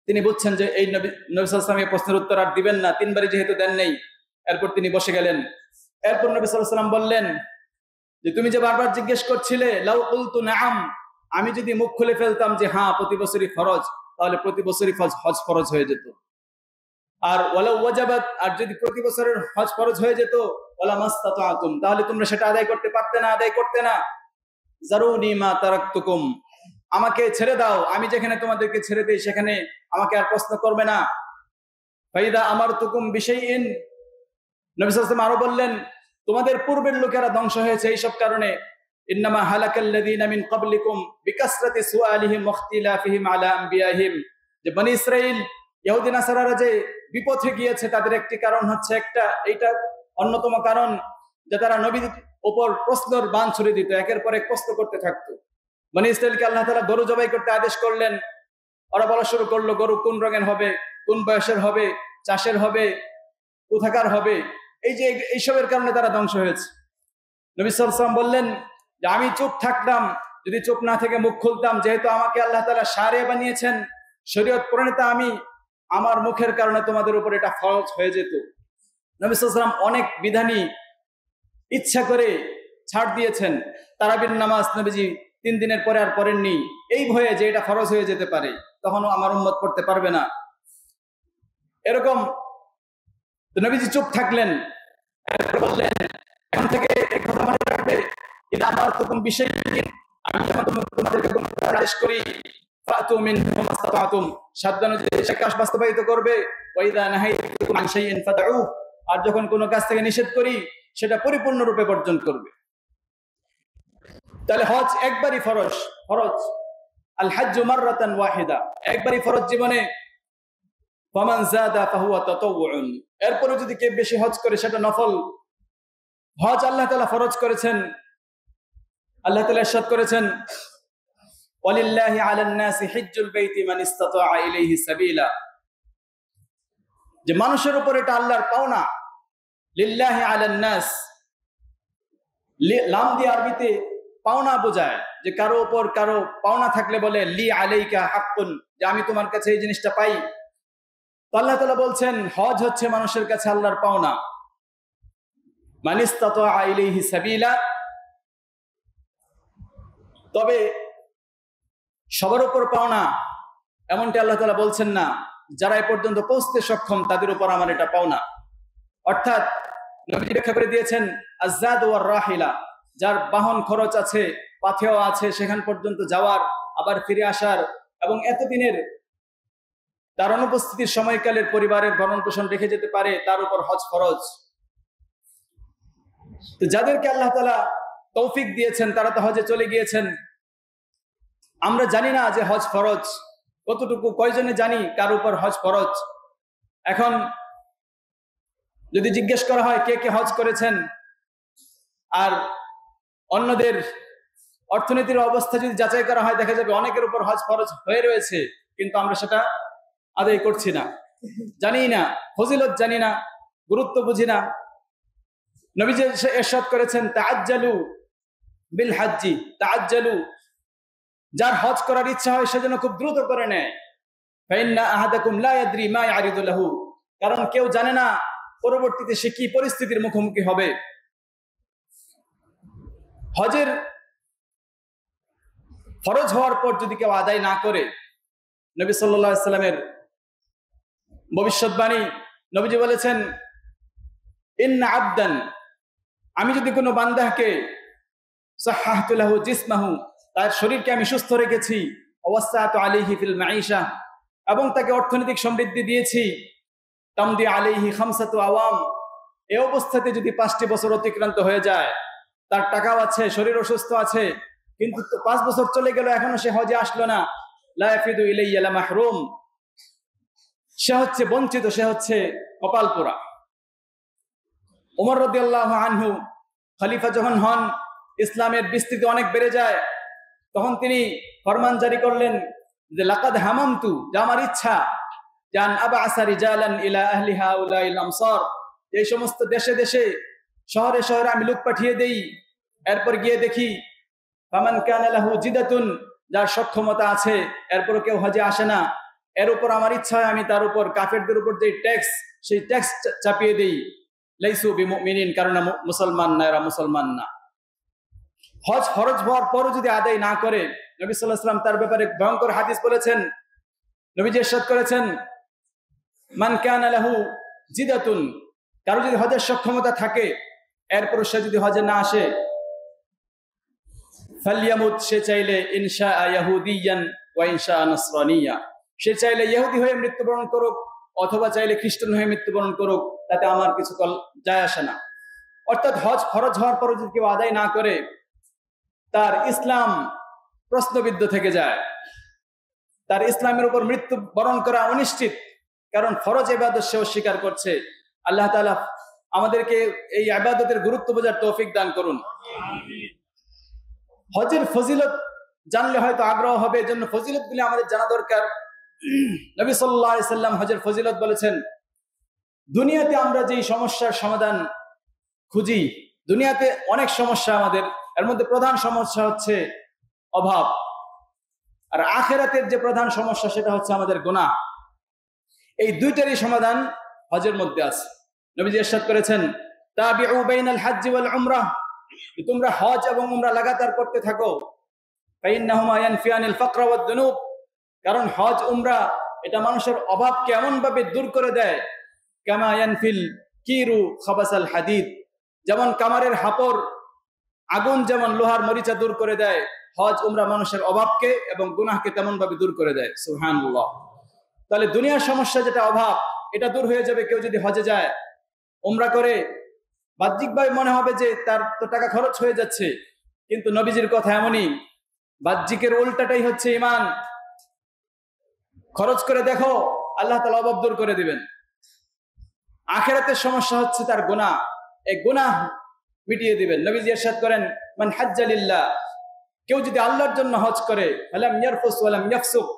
তিনি বুঝছেন যে এই নবী সাল্লাল্লাহু আলাইহি ওয়াসাল্লাম এই প্রশ্নের উত্তর আর দিবেন না, তিনবারই যেহেতু দেন নেই, এরপর তিনি বসে গেলেন। এরপর নবী সাল্লাল্লাহু আলাইহি ওয়াসাল্লাম বললেন যে তুমি যে বারবার জিজ্ঞেস করছিলে, লাউ কুলতু নাআম, আমি যদি মুখ খুলে ফেলতাম যে হ্যাঁ প্রতি বছরই ফরজ, তাহলে প্রতি বছরই হজ ফরজ হয়ে যেত। আর ওয়ালাউ ওয়াজাবাত, আর যদি প্রতি বছরের হজ ফরজ হয়ে যেত, ওয়ালা মাসতাতাতুম, তাহলে তোমরা সেটা আদায় করতে পারতে না, আদায় করতে না। জারুনি মা তারাকতুকুম, আমাকে ছেড়ে দাও, আমি যেখানে তোমাদেরকে ছেড়ে দেই সেখানে আমাকে আর প্রশ্ন করবে না। ফাইদা আমারতুকুম বিশাইইন, নবী সাল্লাল্লাহু আলাইহি ওয়াসাল্লাম আরো বললেন, তোমাদের পূর্বের লোকেরা ধ্বংস হয়েছে এইসব কারণে। ইন্নামা হালাকাল্লাযীনা মিন ক্বাবলিকুম বিকাসরাতি সুআলিহিম ওয়া ইখতিলাফিহিম আলা আনবিয়াহিম, যে বনি ইসরাইল ইহুদি নাসারারা যে বিপথে গিয়েছে তাদের একটি কারণ হচ্ছে এইটা অন্যতম কারণ, যে তারা নবীর উপর প্রশ্নের বাণ ছুড়ে দিত, একের পর এক প্রশ্ন করতে থাকতো। বনি ইসরাইলকে আল্লাহ তাআলা গরু জবাই করতে আদেশ করলেন, ওরা বলা শুরু করলো গরু কোন রঙের হবে, কোন বয়সের হবে, চাষের হবে, কোথাকার হবে। এই যে এইসবের কারণে তারা ধ্বংস হয়েছে। নবী সাল্লাল্লাহু আলাইহি ওয়াসাল্লাম বললেন যে আমি চুপ থাকতাম, যদি চুপ না থেকে মুখ খুলতাম, যেহেতু আমাকে আল্লাহ তাআলা শারিয়া বানিয়েছেন, শরীয়ত প্রণেতা আমি, আমার মুখের কারণে তোমাদের উপর এটা ফরজ হয়ে যেত। নবী সাল্লাল্লাহু আলাইহি ওয়াসাল্লাম অনেক বিধানই ইচ্ছা করে ছাড় দিয়েছেন। তারাবির নামাজ নবীজি 3 দিনের পরে আর পড়েননি, এই ভয়ে যে এটা ফরজ হয়ে যেতে পারে, তখনও আমার উম্মত পড়তে পারবে না, এরকম। তো নবীজি চুপ থাকলেন, বললেন এখন থেকে এই কথা মনে রাখবে, ইদা আমারতুকুম বিশাইইন, আমি যখন তোমাদেরকে কোনো আদেশ করি, ফাতু মিনহু মাসতাতাতুম, সাধ্য অনুযায়ী সে কাজ বাস্তবায়িত করবে। ওয়া ইদা নাহাইতুকুম আন শাইইন ফাদউ, আর যখন কোনো কাজ থেকে নিষেধ করি সেটা পরিপূর্ণরূপে বর্জন করবে। তাহলে হজ একবারই ফরজ। আল হাজ্জু মাররাতান ওয়াহিদা, একবারই ফরজ জীবনে। ফামান যাদা ফাহুয়া তাতাওউন, এরপরে যদি কেউ বেশি হজ করে সেটা নফল। হজ আল্লাহ তাআলা ফরজ করেছেন। আল্লাহ তাআলা ইরশাদ করেছেন, ওয়ালিল্লাহি আলান নাসি হিজ্জুল বাইতি মান ইসতাতাআ ইলাইহি সাবিলা, যে মানুষের উপর এটা আল্লাহর পাওনা। লিল্লাহি আলান নাস, লাম দিয়ে আরবিতে পাওনা বোঝায়, যে কারো উপর কারো পাওনা থাকলে বলে লি আলাইকা হাক্কুন, যে আমি তোমার কাছে এই জিনিসটা পাই। তো আল্লাহ তাআলা বলছেন হজ হচ্ছে মানুষের কাছে আল্লাহর পাওনা। মান ইসতাতাআ ইলাইহি সাবিলা, তবে সবার উপর পাওনা এমনটি আল্লাহ তাআলা বলছেন না, যারা এ পর্যন্ত পৌঁছতে সক্ষম তাদের উপর আমার এটা পাওনা। অর্থাৎ নবী ব্যাখ্যা করে দিয়েছেন আযযাদ ওয়ার রাহিলা, যার বাহন খরচ আছে, পাথেয় আছে সেখান পর্যন্ত যাওয়ার, আবার ফিরে আসার, এবং এতদিনের তার অনুপস্থিতির সময়কালের পরিবারের ভরণ পোষণ রেখে যেতে পারে, তার উপর হজ ফরজ। তো যাদেরকে আল্লাহ তাআলা তৌফিক দিয়েছেন তারা তো হজে চলে গিয়েছেন। আমরা জানি না যে হজ ফরজ কতটুকু, কয়জনে জানি কার উপর হজ ফরজ। এখন যদি জিজ্ঞেস করা হয় কে কে হজ করেছেন, আর অন্যদের অর্থনীতির অবস্থা যদি যাচাই করা হয়, দেখা যাবে অনেকের উপর হজ ফরজ হয়ে রয়েছে, কিন্তু আমরা সেটা আদায় করছি না, জানি না, ফজিলত জানি না, গুরুত্ব বুঝি না। নবীজি ইরশাদ করেছেন তাআজ্জালু বিল হাজ্জি, তাআজ্জালু, যার হজ করার ইচ্ছা হয় সেজন্য খুব দ্রুত করে নেয়। ফাইন্না আহাদাকুম লা ইয়াদরি মা ইয়ারিদু লাহু, কারণ কেউ জানে না পরবর্তীতে সে কি পরিস্থিতির মুখোমুখি হবে। হজের ফরজ হওয়ার পর যদি কেউ আদায় না করে, নবী সাল্লাল্লাহু আলাইহি সাল্লামের ভবিষ্যৎবাণী, নবীজি বলেছেন, ইন্না আবদান, আমি যদি কোনো বান্দাকে সাহহাতু লাহু জিসমাহু, তার শরীরকে আমি সুস্থ রেখেছি, ওয়াসাতু আলাইহি ফিল মাঈশা, এবং তাকে অর্থনৈতিক সমৃদ্ধি দিয়েছি, তামদি আলাইহি খামসাতু আওয়াম, এই অবস্থাতে যদি 5টি বছর অতিক্রান্ত হয়ে যায়, তার টাকাও আছে, শরীর অসুস্থ আছে, কিন্তু 5 বছর চলে গেল, এখনো সে হজে আসলো না, লা ইয়াফিদু ইলাইয়া লা মাহরুম, সে হচ্ছে বঞ্চিত, সে হচ্ছে কপাল পোড়া। ওমর রাদিয়াল্লাহু আনহু খলিফা যখন হন, ইসলামের বিস্তৃতি অনেক বেড়ে যায়, তখন তিনি ফরমান জারি করলেন যে লাকাদ হামামতু, যে আমার ইচ্ছা, জান আবআসা রিজালান ইলা আহলি হাউলাইল আমসার, এই সমস্ত দেশে দেশে শহরে শহরে আমি লোক পাঠিয়ে দেই, এরপর গিয়ে দেখি ফামান কানা লাহু জিদাতুন, যার সক্ষমতা আছে এরপর কেউ হজে আসে না, এর উপর আমার ইচ্ছা হয় আমি তার উপর কাফেরদের উপর যে ট্যাক্স, সেই ট্যাক্স চাপিয়ে দেই, লাইসু বিমুমিনিন, কারণ মুসলমান না, এরা মুসলমান না। হজ ফরজ হওয়ার পরও যদি আদায় না করে, নবী সাল্লাল্লাহু আলাইহি ওয়াসাল্লাম তার ব্যাপারে ভয়ঙ্কর হাদিস বলেছেন। নবীজি ইরশাদ করেছেন, মান কানা লাহু জিদাতুন, কারো যদি হজের সক্ষমতা থাকে এরপর সে যদি হজে না আসে, ফালইয়ামুত, সে চাইলে ইনশা ইয়াহুদিয়ান ওয়া ইনশা নাসরানিয়া, সে চাইলে ইহুদি হয়ে মৃত্যুবরণ করুক অথবা চাইলে খ্রিস্টান হয়ে মৃত্যুবরণ করুক, তাতে আমার কিছু যায় আসে না। অর্থাৎ হজ ফরজ হওয়ার পর যদি কেউ আদায় না করে, তার ইসলাম প্রশ্নবিদ্ধ থেকে যায়, তার ইসলামের উপর মৃত্যু বরণ করা অনিশ্চিত, কারণ ফরজ ইবাদত সে অস্বীকার করছে। আল্লাহ তাআলা আমাদেরকে এই ইবাদতের গুরুত্ব বোঝার তৌফিক দান করুন। হজের ফজিলত জানলে হয়তো আগ্রহ হবে, এজন্য ফজিলতগুলি আমাদের জানা দরকার। নবী সাল্লাল্লাহু আলাইহি সাল্লাম হজের ফজিলত বলেছেন, দুনিয়াতে আমরা যেই সমস্যার সমাধান খুঁজি, দুনিয়াতে অনেক সমস্যা আমাদের, এর মধ্যে প্রধান সমস্যা হচ্ছে অভাব, আর আখিরাতের যে প্রধান সমস্যা সেটা হচ্ছে আমাদের গুনাহ। এই দুইটারই সমাধান হজের মধ্যে আছে। নবীজি ইরশাদ করেছেন, তাবিউ বাইনাল হজ্জ ওয়াল উমরাহ, তোমরা হজ এবং উমরা লাগাতার করতে থাকো, ফাইন্নাহুমা ইয়ানফিয়ানিল ফাকরা ওয়াদ দুনুব, কারণ হজ উমরা এটা মানুষের অভাবকে এমন ভাবে দূর করে দেয়, কামা ইয়ানফিল কিরু খাবাসাল হাদিদ, যেমন কামারের হাপর আগুন যেমন লোহার মরিচা দূর করে দেয়, হজ উমরা মানুষের অভাবকে এবং গুনাহকে তেমন ভাবে দূর করে দেয়। সুবহানাল্লাহ। তাহলে দুনিয়ার সমস্যা যেটা অভাব, এটা দূর হয়ে যাবে কেউ যদি হজে যায়, উমরা করে। বাহ্যিকভাবে মনে হবে যে তার তো টাকা খরচ হয়ে যাচ্ছে, কিন্তু নবীজির কথা এমনই, বাহ্যিকের উল্টাটাই হচ্ছে ঈমান। খরচ করে দেখো, আল্লাহ তাআলা অভাব দূর করে দিবেন। আখিরাতের সমস্যা হচ্ছে তার গুনাহ, এই গুনাহ মিটিয়ে দিবেন। নবীজি ইরশাদ করেন, মান হাজ্জা লিল্লাহ, কেউ যদি আল্লাহর জন্য হজ করে, ফালাম ইয়ারফুস ওয়ালাম ইয়াফসুক,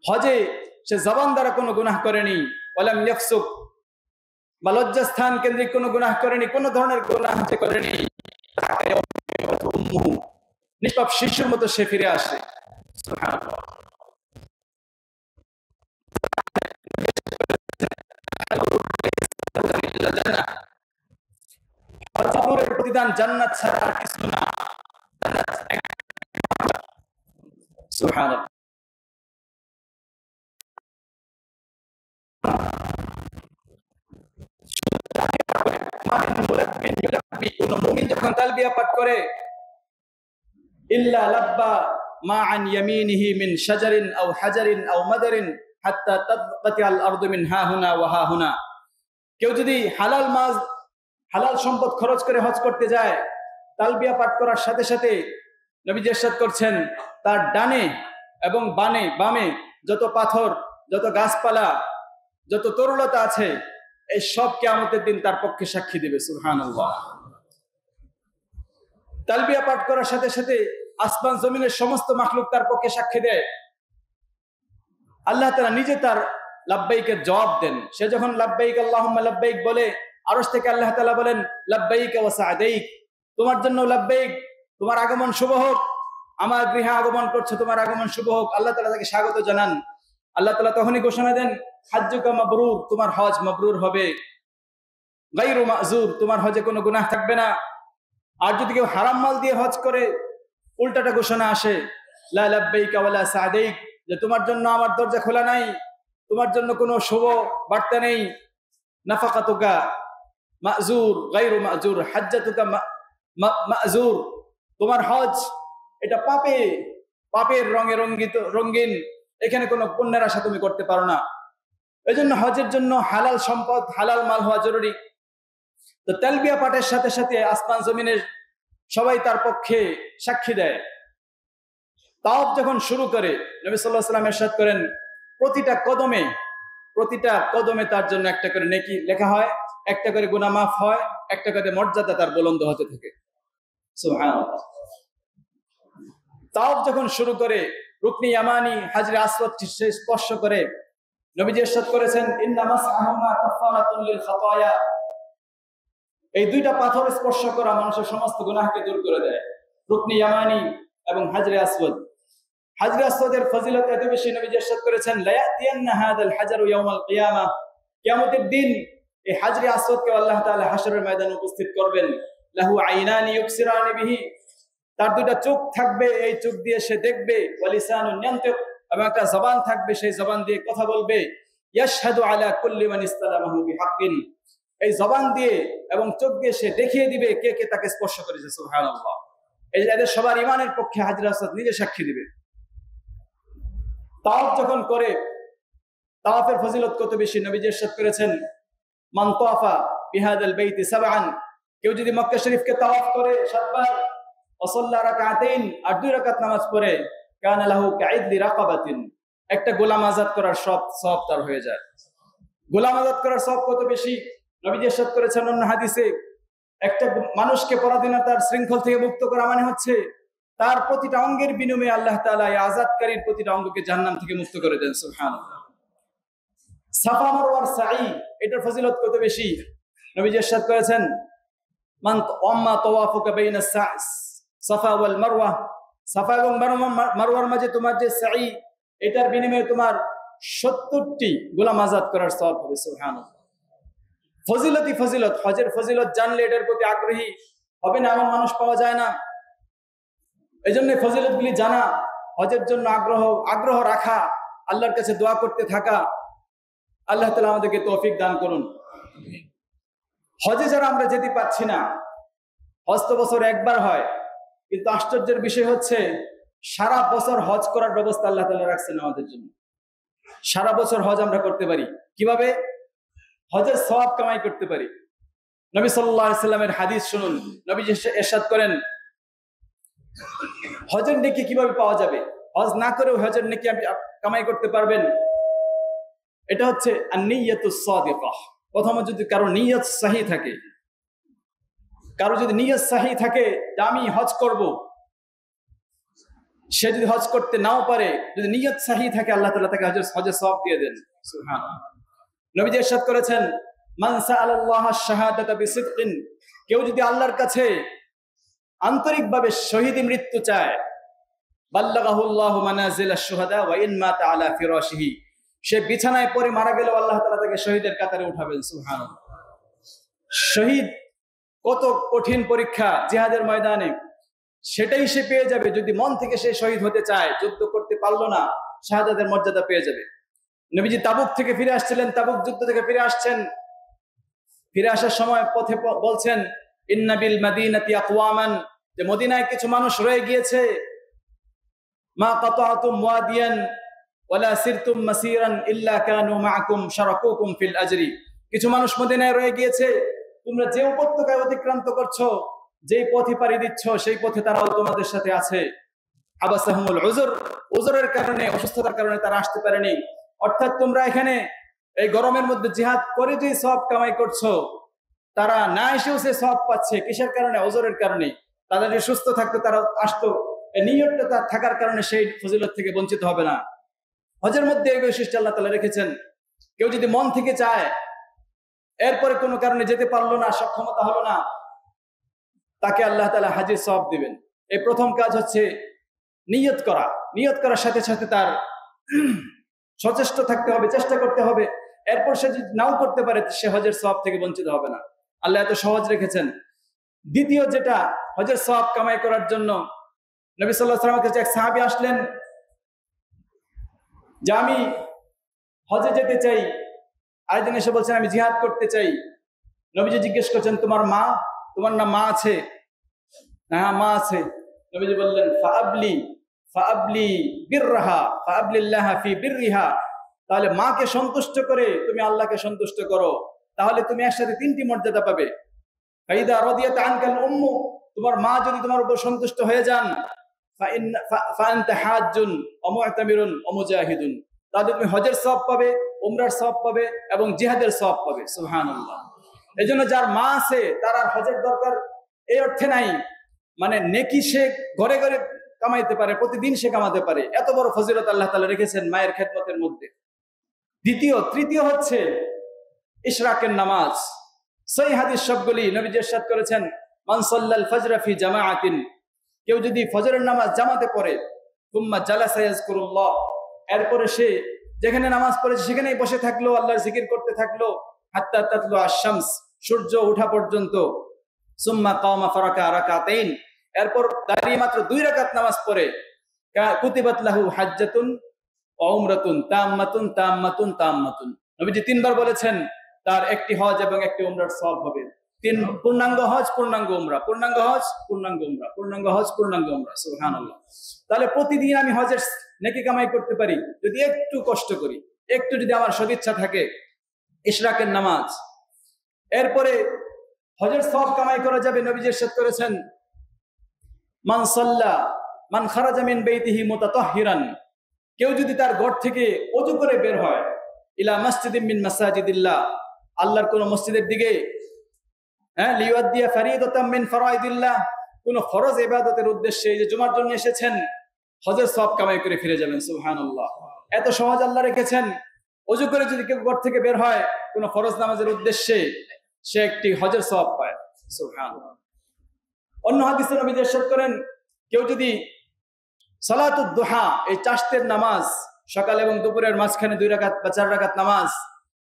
হজে সে জবান দ্বারা কোনো গুনাহ করেনি, ওয়ালাম ইয়াফসুক, বা লজ্জাস্থান কেন্দ্রিক কোনো গুনাহ করেনি, কোনো ধরনের গুনাহ সে করেনি, নিষ্পাপ শিশুর মতো সে ফিরে আসে। সুবহানাল্লাহ। প্রতিদান জান্নাত ছাড়া আর কিছু না। সুবহানাল্লাহ। কোন মুমিন যখন তালবিয়া পাঠ করে, ইল্লা লাব্বা মা আন ইয়ামিনিহি মিন শাজারিন আও হাজারিন আও মাদারিন হাত্তা তাতকাতি আল আরদু মিন হাহুনা ওয়া হাহুনা, কেউ যদি হালাল মাছ হালাল সম্পদ খরচ করে হজ করতে যায়, তালবিয়া পাঠ করার সাথে সাথে নবীজি ইরশাদ করছেন, তার ডানে এবং বামে যত পাথর, যত গাছপালা, যত তরুলতা আছে, এই সব কিয়ামতের দিন তার পক্ষে সাক্ষী দেবে। সুবহানাল্লাহ। তালবিয়া পাঠ করার সাথে সাথে আসমান জমিনের সমস্ত মাখলুক তার পক্ষে সাক্ষী দেয়। আল্লাহ তাআলা নিজে তার লাব্বাইকের জবাব দেন। সে যখন লাব্বাইক আল্লাহুম্মা লাব্বাইক বলে, আরশ থেকে আল্লাহ তাআলা বলেন, লাব্বাইক ওয়া সা'দাইক, তোমার জন্য লাব্বাইক, তোমার আগমন শুভ হোক, আমার গৃহে আগমন করছো, তোমার আগমন শুভ হোক। আল্লাহ তাআলা তাকে স্বাগত জানান। আল্লাহ তাআলা তখনই ঘোষণা দেন, হাজ্জুকা মাবরুর, তোমার হজ মাবরুর হবে। গায়রু মাযুর, তোমার হজে কোনো গুনাহ থাকবে না। আর যদি কেউ হারাম মাল দিয়ে হজ করে, উল্টাটা ঘোষণা আসে, লা লাব্বাইকা ওয়ালা সাদাইক, যে তোমার জন্য আমার দরজা খোলা নাই, তোমার জন্য কোনো শুভ বার্তা নেই। নাফাকাতুকা মাযুর গায়রু মাযুর, হাজ্জাতুকা মাযুর, তোমার হজ এটা পাপের রঙে রঙিন, এখানে কোনো পুণ্যের আশা তুমি করতে পারো না। এই জন্য হজের জন্য হালাল সম্পদ, হালাল মাল হওয়া জরুরি। তো তালবিয়া পাঠের সাথে সাথে আসমান জমিনের সবাই তার পক্ষে সাক্ষী দেয়। তাওয়াফ যখন শুরু করে, নবী সাল্লাল্লাহু আলাইহি ওয়াসাল্লাম ইরশাদ করেন, প্রতিটা কদমে তার জন্য একটা করে নেকি লেখা হয়, একটা করে গুনাহ মাফ হয়, একটা করে মর্যাদা তার বুলন্দ হতে থাকে। সুবহানাল্লাহ। তাওয়াফ যখন শুরু করে, রুকনি ইয়ামানি হাজরে আসওয়াদ সে স্পর্শ করে, নবীজি ইরশাদ করেছেন, ইন্না মাসআহুমা কাফারাতুন লিল খাতায়া, এই দুইটা পাথর স্পর্শ করা মানুষের সমস্ত গুনাহকে দূর করে দেয়। রুকনি ইয়ামানি এবং হাজরে আসওয়াদ। হাজরে আসওয়াদের ফজিলত এত বেশি, নবীজি ইরশাদ করেছেন, লা ইয়াতিয়ান্না হাযাল হাজারু ইয়াউমাল কিয়ামাহ, কিয়ামতের দিন এই হাজরে আসওয়াদকে আল্লাহ তাআলা হাশরের ময়দানে উপস্থিত করবেন। লাহু আইনানি ইউবসিরানি বিহি, তার দুইটা চোখ থাকবে, এই চোখ দিয়ে সে দেখবে। ওয়া লিসানুন ইয়ানতিক, এবং একটা জবান থাকবে, সেই জবান দিয়ে কথা বলবে। ইয়াশহাদু আলা কুল্লি মান ইসতালামাহু বিহাক্কিন, এই জবান দিয়ে এবং চোখ দিয়ে সে দেখিয়ে দিবে কে কে তাকে স্পর্শ করেছে। সুবহানাল্লাহ। এই যে এদের সবার ঈমানের পক্ষে হাজরে আসওয়াদ নিজে সাক্ষী দিবে। তাওয়াফ যখন করে, তাওয়াফের ফজিলত কত বেশি, নবীজি ইরশাদ করেছেন, মান তাওয়াফা বিহাদাল বাইতি সাবআন, কেউ যদি মক্কা শরীফকে তাওয়াফ করে 7 বার, ওয়া সাল্লা রাকাতাইন, আর 2 রাকাত নামাজ পড়ে, কানা লাহু কাইদলি রাকাবাতিন, একটা গোলাম আযাদ করার সওয়াব তার হয়ে যায়। গোলাম আযাদ করার সওয়াব কত বেশি, নবীজি ইরশাদ করেছেন অন্য হাদিসে, একটা মানুষকে পরাধীনতার শৃঙ্খল থেকে মুক্ত করা মানে হচ্ছে তার প্রতিটা অঙ্গের বিনিময়ে আল্লাহ তাআলা এই আযাদকারীর প্রতিটা অঙ্গকে জাহান্নাম থেকে মুক্ত করে দেন। সুবহানাল্লাহ। সাফা মারওয়ার সাই, এটার ফজিলত কত বেশি, নবীজি ইরশাদ করেছেন, মান আম্মা তাওয়াফুকা বাইনাস সাফা ওয়াল মারওয়া, সাফা এবং মারওয়ার মাঝে তোমার যে সাই, এটার বিনিময়ে তোমার 70টি গোলাম আযাদ করার সওয়াব হবে। সুবহানাল্লাহ। ফজিলত, হজের ফজিলত জানলে এটার প্রতি আগ্রহী হবে না এমন মানুষ পাওয়া যায় না। এই জন্য ফজিলতগুলি জানা, হজের জন্য আগ্রহ রাখা, আল্লাহর কাছে দোয়া করতে থাকা। আল্লাহ তাআলা আমাদেরকে তৌফিক দান করুন। হজে যারা আমরা যেতে পারছি না, হজ তো বছর একবার হয়, কিন্তু আশ্চর্যের বিষয় হচ্ছে সারা বছর হজ করার ব্যবস্থা আল্লাহ তাআলা রাখছেন আমাদের জন্য। সারা বছর হজ আমরা করতে পারি। কিভাবে? হজের সওয়াব কামাই করতে পারি। নবী সাল্লাল্লাহু আলাইহি সাল্লামের হাদিস শুনুন, নবীজি ইরশাদ করেন, হজের নেকি কিভাবে পাওয়া যাবে, হজ না করেও হজের নেকি আপনি কামাই করতে পারবেন। এটা হচ্ছে আন-নিয়াতুস সাদিকাহ। প্রথমে যদি কারো নিয়ত সহি থাকে, যে আমি হজ করব, সে যদি হজ করতে নাও পারে, যদি নিয়ত সহি থাকে, আল্লাহ তাআলা তাকে হজের সওয়াব দিয়ে দেন। সুবহানাল্লাহ। নবীজি ইরশাদ করেছেন, মান সাআলাল্লাহ আশ-শাহাদাতা বিসিদকিন, কেউ যদি আল্লাহর কাছে আন্তরিকভাবে শহীদি মৃত্যু চায়, বাল্লাগাহুল্লাহু মানাজিলাশ শুহাদা ওয়া ইন মাতা আলা ফিরাশিহি, সে বিছানায় পড়ে মারা গেলেও আল্লাহ তাআলা তাকে শহীদের কাতারে উঠাবেন। সুবহানাল্লাহ। শহীদ কত কঠিন পরীক্ষা জিহাদের ময়দানে, সেটাই সে পেয়ে যাবে যদি মন থেকে সে শহীদ হতে চায়। যুদ্ধ করতে পারলো না, শাহাদাতের মর্যাদা পেয়ে যাবে। নবীজি তাবুক থেকে ফিরে আসছিলেন, তাবুক যুদ্ধ থেকে ফিরে আসছেন, ফিরে আসার সময় পথে বলছেন, ইন্না বিল মাদিনাতি আকওয়ামান, যে মদিনায় কিছু মানুষ রয়ে গিয়েছে, মা কাতাতুম ওয়াদিয়ান ওয়ালা সিরতুম মাসিরান ইল্লা কানু মাআকুম শারাকুকুম ফিল আজরি, কিছু মানুষ মদিনায় রয়ে গিয়েছে, তোমরা যে উপত্যকায় অতিক্রান্ত করছো, যেই পথে পাড়ি দিচ্ছ, সেই পথে তারাও তোমাদের সাথে আছে। আবাসাহুমুল উযরের কারণে, অসুস্থতার কারণে তারা আসতে পারেনি। অর্থাৎ তোমরা এখানে এই গরমের মধ্যে জিহাদ করে যে সওয়াব কামাই করছো, তারা না এসেও সে সওয়াব পাচ্ছে। কিসের কারণে? ওযরের কারণে। তারা যে সুস্থ থাকতো তারা আসতো, এই নিয়তটা তার থাকার কারণে সেই ফজিলত থেকে বঞ্চিত হবে না। হজের মধ্যে এই বৈশিষ্ট্য আল্লাহ তাআলা রেখেছেন। কেউ যদি মন থেকে চায়, এরপরে কোনো কারণে যেতে পারলো না, সক্ষমতা হলো না, তাকে আল্লাহ তাআলা হাজের সওয়াব দিবেন। এই প্রথম কাজ হচ্ছে নিয়ত করা। নিয়ত করার সাথে সাথে তার সচেষ্ট থাকতে হবে, চেষ্টা করতে হবে। এরপর সে যদি নাও করতে পারে, সে হজের সওয়াব থেকে বঞ্চিত হবে না। আল্লাহ এত সহজ রেখেছেন। দ্বিতীয় যেটা, হজের সওয়াব কামাই করার জন্য নবী সাল্লাল্লাহু আলাইহি ওয়াসাল্লামের কাছে এক সাহাবী আসলেন যে আমি হজে যেতে চাই। আরেকজন এসে বলছেন আমি জিহাদ করতে চাই। নবীজি জিজ্ঞেস করছেন তোমার না মা আছে? হ্যাঁ মা আছে। নবীজি বললেন ফাআবলি বিররাহা ফাআবলিল্লাহ ফি বিররিহা, তাহলে মাকে সন্তুষ্ট করে তুমি আল্লাহকে সন্তুষ্ট করো, তাহলে তুমি একসাথে তিনটি মর্যাদা পাবে। ফাইদা রাদিয়াত আনকাল উম্মু, তোমার মা যদি তোমার উপর সন্তুষ্ট হয়ে যান, ফাআনতা হাজ্জুন ওয়া মু'তামিরুন ওয়া মুজাহিদুন, তাহলে তুমি হজের সওয়াব পাবে, উমরার সওয়াব পাবে এবং জিহাদের সওয়াব পাবে। সুবহানাল্লাহ। এজন্য যার মা আছে তার আর হজের দরকার এই অর্থে নাই, মানে নেকি সে ঘরে ঘরে কামাইতে পারে, প্রতিদিন সে কামাতে পারে। এত বড় ফজিলত আল্লাহ তাআলা রেখেছেন মায়ের খেদমতের মধ্যে। তৃতীয় হচ্ছে ইশরাকের নামাজ। সহিহ হাদিস সবগুলি নবীজি ইরশাদ করেছেন মান সাল্লাল ফজর ফি জামাআতিন, কেউ যদি ফজরের নামাজ জামাতে পড়ে, সুম্মা জালাসা ইয়াজকুরুল্লাহ, এরপরে সে যেখানে নামাজ পড়েছে সেখানেই বসে থাকলো, আল্লাহর জিকির করতে থাকলো, হাত্তা তাতলু আশ-শামস, সূর্য ওঠা পর্যন্ত, সুম্মা কামা ফারাকা রাকাতাইন, এরপর দাঁড়িয়ে মাত্র 2 রাকাত নামাজ পড়ে, কুতিবাত লাহু হাজ্জাতুন ওয়া উমরাতুন তাম্মাতুন তাম্মাতুন তাম্মাতুন, নবীজি 3 বার বলেছেন তার একটি হজ এবং একটি উমরার সওয়াব হবে। 3 পূর্ণাঙ্গ হজ, পূর্ণাঙ্গ উমরা, পূর্ণাঙ্গ হজ, পূর্ণাঙ্গ উমরা, পূর্ণাঙ্গ হজ, পূর্ণাঙ্গ উমরা। সুবহানাল্লাহ। তাহলে প্রতিদিন আমি হজের নেকি কামাই করতে পারি যদি একটু কষ্ট করি, একটু যদি আমার সদিচ্ছা থাকে। ইশরাকের নামাজ, এরপরে হজের সওয়াব কামাই করা যাবে। নবীজি ইরশাদ করেছেন মান খারাজা মিন বাইতিহি মুতাতাহহিরান, কেউ যদি তার ঘর থেকে ওযু করে বের হয়, ইলা মসজিদিন মিন মাসাজিদিল্লাহ, আল্লাহর কোন মসজিদের দিকে, লিওয়াদ্দিয়া ফারিদাতাম মিন ফারাইদিল্লাহ, কোন ফরজ ইবাদতের উদ্দেশ্যে, এই যে জুমার জন্য এসেছেন, হজের সওয়াব কামাই করে ফিরে যাবেন। সুবহানাল্লাহ। এত সহজ আল্লাহ রেখেছেন। ওযু করে যদি কেউ ঘর থেকে বের হয় কোন ফরজ নামাজের উদ্দেশ্যে, সে একটি হজের সওয়াব পায়। সুবহানাল্লাহ। অন্য হাদিসে নবী ইরশাদ করেন কেউ যদি সালাতুদ দুহা, এই চাশতের নামাজ, সকাল এবং দুপুরের মাঝখানে 2 রাকাত বা 4 রাকাত নামাজ,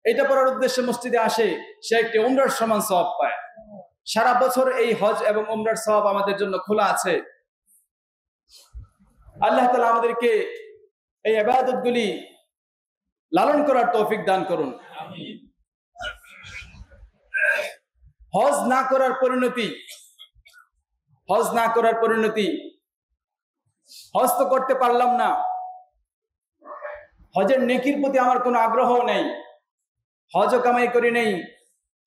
এটা পড়ার উদ্দেশ্যে মসজিদে আসে, সে একটি উমরার সমান সওয়াব পায়। সারা বছর এই হজ এবং উমরার সওয়াব আমাদের জন্য খোলা আছে। আল্লাহ তাআলা আমাদেরকে এই ইবাদতগুলি লালন করার তৌফিক দান করুন। আমিন। হজ না করার পরিণতি, হজ তো করতে পারলাম না, হজের নেকির প্রতি আমার কোনো আগ্রহ নেই, হজও কামাই করি নেই,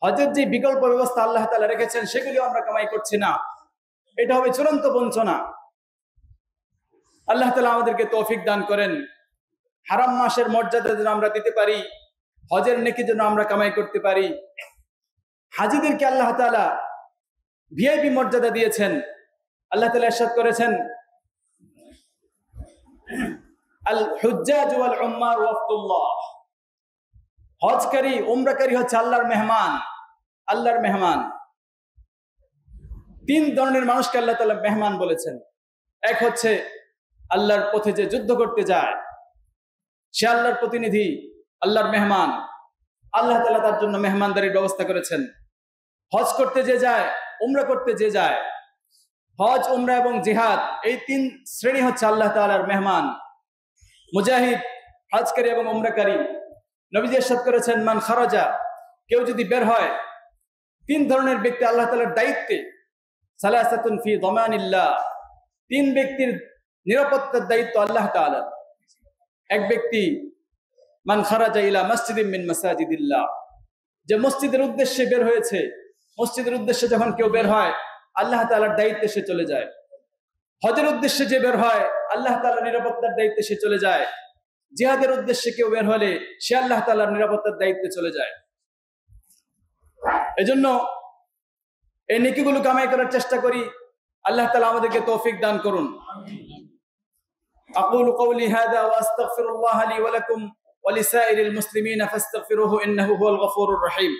হজের যে বিকল্প ব্যবস্থা আল্লাহ তাআলা রেখেছেন সেগুলি আমরা কামাই করছি না, এটা হবে চূড়ান্ত বঞ্চনা। আল্লাহ তাআলা আমাদেরকে তৌফিক দান করেন, হারাম মাসের মর্যাদা যেন আমরা দিতে পারি, হজের নেকি যেন আমরা কামাই করতে পারি। হাজীদেরকে আল্লাহ তাআলা ভিআইপি মর্যাদা দিয়েছেন। আল্লাহ তাআলা ইরশাদ করেছেন আল হুজ্জাজ ওয়াল উম্মার ওয়াফদুল্লাহ, হজকারী উমরাকারী হচ্ছে আল্লাহর মেহমান। 3 ধরনের মানুষকে আল্লাহ তাআলা মেহমান বলেছেন। এক হচ্ছে আল্লাহর পথে যে যুদ্ধ করতে যায়, সে আল্লাহর প্রতিনিধি, আল্লাহর মেহমান, আল্লাহ তাআলা তার জন্য মেহমানদারির ব্যবস্থা করেছেন। হজ করতে যে যায়, উমরা করতে যে যায়, হজ, উমরা এবং জিহাদ, এই 3 শ্রেণী হচ্ছে আল্লাহ তাআলার মেহমান। মুজাহিদ, হজকারী এবং উমরাকারী। নবীজি ইরশাদ করেছেন মান খারাজা, কেউ যদি বের হয়, 3 ধরনের ব্যক্তি আল্লাহ তাআলার দায়িত্বে, সালাসাতুন ফি দামানিল্লাহ, 3 ব্যক্তির নিরাপত্তার দায়িত্ব আল্লাহ তাআলার। এক ব্যক্তি মান খারাজা ইলা মসজিদিন মিন মাসাজিদিল্লাহ, যে মসজিদের উদ্দেশ্যে বের হয়েছে, মসজিদের উদ্দেশ্যে যখন কেউ বের হয় আল্লাহ তাআলার দায়িত্বে সে চলে যায়। হজের উদ্দেশ্যে যে বের হয় আল্লাহ তাআলার নিরাপত্তার দায়িত্বে সে চলে যায়। জিহাদের উদ্দেশ্যে কেউ বের হলে সে আল্লাহ তাআলার নিরাপত্তার দায়িত্বে চলে যায়। এজন্য এই নেকিগুলো কামাই করার চেষ্টা করি। আল্লাহ তাআলা আমাদেরকে তৌফিক দান করুন। আকুলু কওলি হাযা ওয়া আস্তাগফিরুল্লাহ লি ওয়া লাকুম ওয়া লিসাইরিল মুসলিমিনা ফাস্তাগফিরুহু ইন্নাহু হুয়াল গফুরুর রহিম।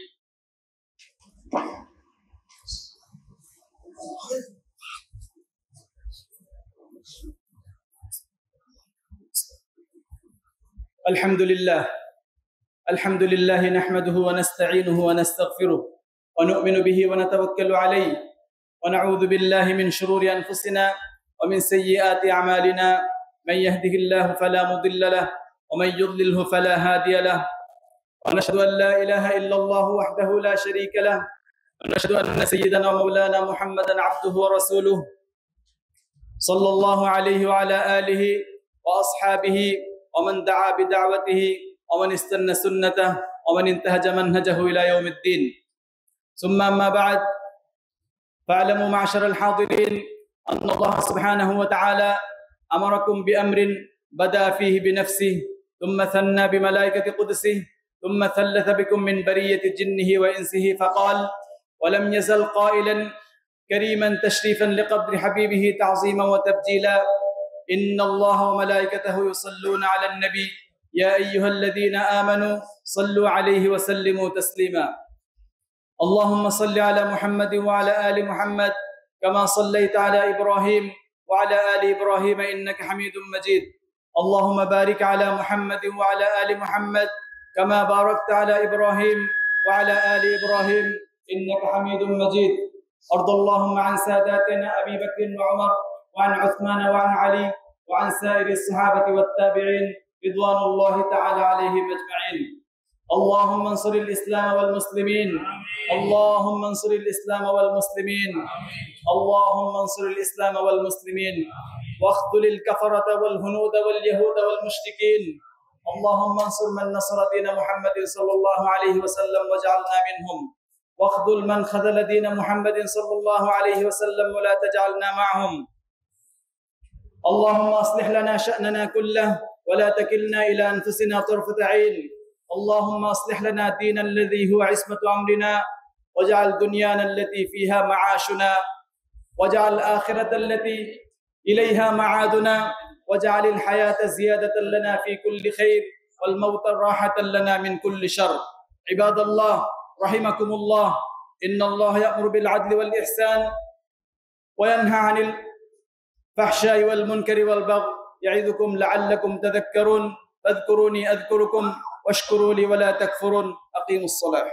الحمد لله نحمده ونستعينه ونستغفره ونؤمن به ونتوكل عليه ونعوذ بالله من شرور أنفسنا ومن سيئات أعمالنا من يهده الله فلا مضل له ومن يضلله فلا هادي له ونشهد أن لا إله إلا الله وحده لا شريك له ونشهد أن سيدنا ومولانا محمدا عبده ورسوله صلى الله عليه وعلى آله وأصحابه ومن دعا بدعوته ومن استنى سنته ومن انتهج منهجه إلى يوم الدين. ثم أما بعد، فاعلموا معشر الحاضرين أن الله سبحانه وتعالى أمركم بأمر بدأ فيه بنفسه ثم ثنى بملائكة قدسه ثم ثلث بكم من برية جنه وإنسه فقال: ولم يزل قائلا كريما تشريفا لقدر حبيبه تعظيما وتبجيلا: إن الله وملائكته يصلون على النبي يا أيها الذين آمنوا صلوا عليه وسلموا تسليما. اللهم صل على محمد وعلى آل محمد كما صليت على إبراهيم وعلى آل إبراهيم إنك حميد مجيد. اللهم بارك على محمد وعلى آل محمد كما باركت على إبراهيم وعلى آل إبراهيم إنك حميد مجيد. أرض اللهم عن ساداتنا أبي بكر وعمر وعن عثمان وعن علي وعن سائر الصحابة والتابعين رضوان الله تعالى عليهم أجمعين. اللهم انصر الإسلام والمسلمين. اللهم انصر الإسلام والمسلمين. اللهم انصر الإسلام والمسلمين واخذل الكفرة والهنود واليهود والمشركين. اللهم انصر من نصر دين محمد صلى الله عليه وسلم واجعلنا منهم، واخذل من خذل دين محمد صلى الله عليه وسلم ولا تجعلنا معهم. اللهم أصلح لنا شأننا كله ولا تكلنا إلى أنفسنا طرفة عين. اللهم أصلح لنا دين الذي هو عصمة أمرنا، واجعل دنيانا التي فيها معاشنا، واجعل الآخرة التي إليها معادنا، واجعل الحياة زيادة لنا في كل خير والموت راحة لنا من كل شر. عباد الله رحمكم الله، إن الله يأمر بالعدل والإحسان وينهى عن الفحشاء والمنكر والبغي يعظكم لعلكم تذكرون. فاذكروني أذكركم واشكروا لي ولا تكفرون. أقيموا الصلاة.